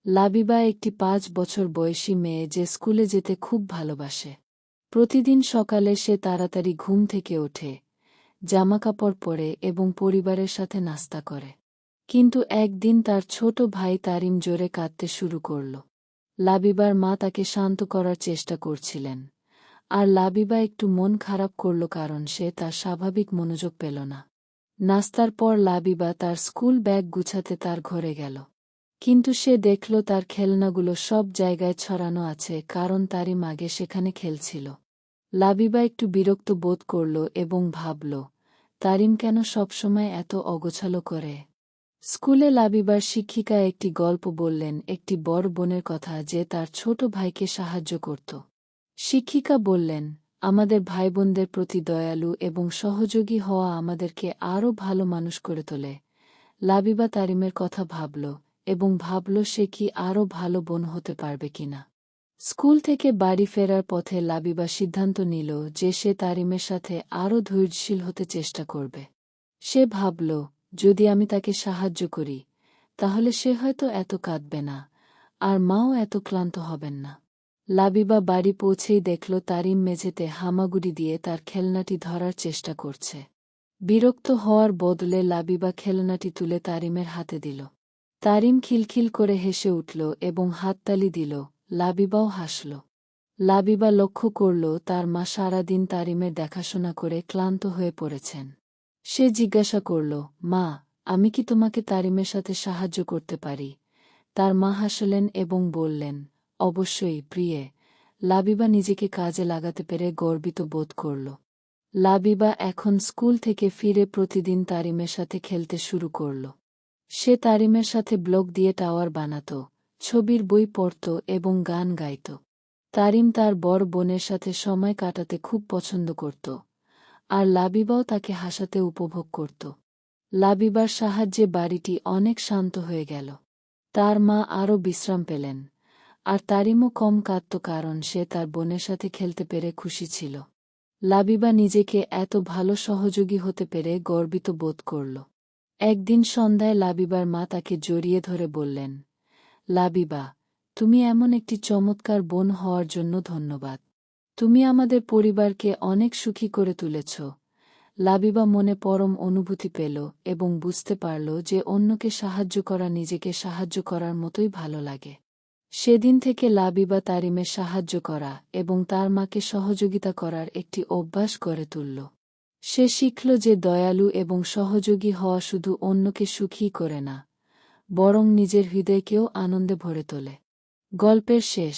লাবিবা একটি ৫ বছর বয়সী মেয়ে যে স্কুলে যেতে খুব ভালোবাসে। প্রতিদিন সকালে সে তাড়াতাড়ি ঘুম থেকে ওঠে, জামাকাপড় পরে এবং পরিবারের সাথে নাস্তা করে। কিন্তু একদিন তার ছোট ভাই তারিম জোরে কাঁদতে শুরু করল। লাবিবার মা তাকে শান্ত করার চেষ্টা করছিলেন, আর লাবিবা একটু মন খারাপ করল কারণ সে তার স্বাভাবিক মনোযোগ পেল না। নাস্তার পর লাবিবা তার স্কুল ব্যাগ গুছাতে তার ঘরে গেল। কিন্তু সে দেখল তার খেলনাগুলো সব জায়গায় ছড়ানো আছে কারণ তারিম আগে সেখানে খেলছিল। লাবিবা একটু বিরক্ত বোধ করল এবং ভাবল, তারিম কেন সবসময় এত অগোছালো করে। স্কুলে লাবিবার শিক্ষিকা একটি গল্প বললেন, একটি বড় বোনের কথা যে তার ছোট ভাইকে সাহায্য করত। শিক্ষিকা বললেন, আমাদের ভাইবোনদের প্রতি দয়ালু এবং সহযোগী হওয়া আমাদেরকে আরও ভালো মানুষ করে তোলে। লাবিবা তারিমের কথা ভাবল এবং ভাবল সে কি আরও ভালো বোন হতে পারবে কিনা। স্কুল থেকে বাড়ি ফেরার পথে লাবিবা সিদ্ধান্ত নিল যে সে তারিমের সাথে আরও ধৈর্যশীল হতে চেষ্টা করবে। সে ভাবল, যদি আমি তাকে সাহায্য করি তাহলে সে হয়তো এত কাঁদবে না, আর মাও এত ক্লান্ত হবেন না। লাবিবা বাড়ি পৌঁছেই দেখল তারিম মেঝেতে হামাগুড়ি দিয়ে তার খেলনাটি ধরার চেষ্টা করছে। বিরক্ত হওয়ার বদলে লাবিবা খেলনাটি তুলে তারিমের হাতে দিল। তারিম খিলখিল করে হেসে উঠল এবং হাততালি দিল। লাবিবাও হাসল। লাবিবা লক্ষ্য করল তার মা সারাদিন তারিমের দেখাশোনা করে ক্লান্ত হয়ে পড়েছেন। সে জিজ্ঞাসা করল, মা, আমি কি তোমাকে তারিমের সাথে সাহায্য করতে পারি? তার মা হাসলেন এবং বললেন, অবশ্যই প্রিয়ে। লাবিবা নিজেকে কাজে লাগাতে পেরে গর্বিত বোধ করল। লাবিবা এখন স্কুল থেকে ফিরে প্রতিদিন তারিমের সাথে খেলতে শুরু করল। সে তারিমের সাথে ব্লক দিয়ে টাওয়ার বানাত, ছবির বই পড়ত এবং গান গাইত। তারিম তার বড় বোনের সাথে সময় কাটাতে খুব পছন্দ করত, আর লাবিবাও তাকে হাসাতে উপভোগ করত। লাবিবার সাহায্যে বাড়িটি অনেক শান্ত হয়ে গেল। তার মা আরও বিশ্রাম পেলেন, আর তারিমও কম কাঁদত কারণ সে তার বোনের সাথে খেলতে পেরে খুশি ছিল। লাবিবা নিজেকে এত ভালো সহযোগী হতে পেরে গর্বিত বোধ করল। একদিন সন্ধ্যায় লাবিবার মা তাকে জড়িয়ে ধরে বললেন, লাবিবা, তুমি এমন একটি চমৎকার বোন হওয়ার জন্য ধন্যবাদ। তুমি আমাদের পরিবারকে অনেক সুখী করে তুলেছ। লাবিবা মনে পরম অনুভূতি পেল এবং বুঝতে পারল যে অন্যকে সাহায্য করা নিজেকে সাহায্য করার মতোই ভালো লাগে। সেদিন থেকে লাবিবা তারিমের সাহায্য করা এবং তার মাকে সহযোগিতা করার একটি অভ্যাস গড়ে তুলল। সে শিখল যে দয়ালু এবং সহযোগী হওয়া শুধু অন্যকে সুখী করে না, বরং নিজের হৃদয়কেও আনন্দে ভরে তোলে। গল্পের শেষ।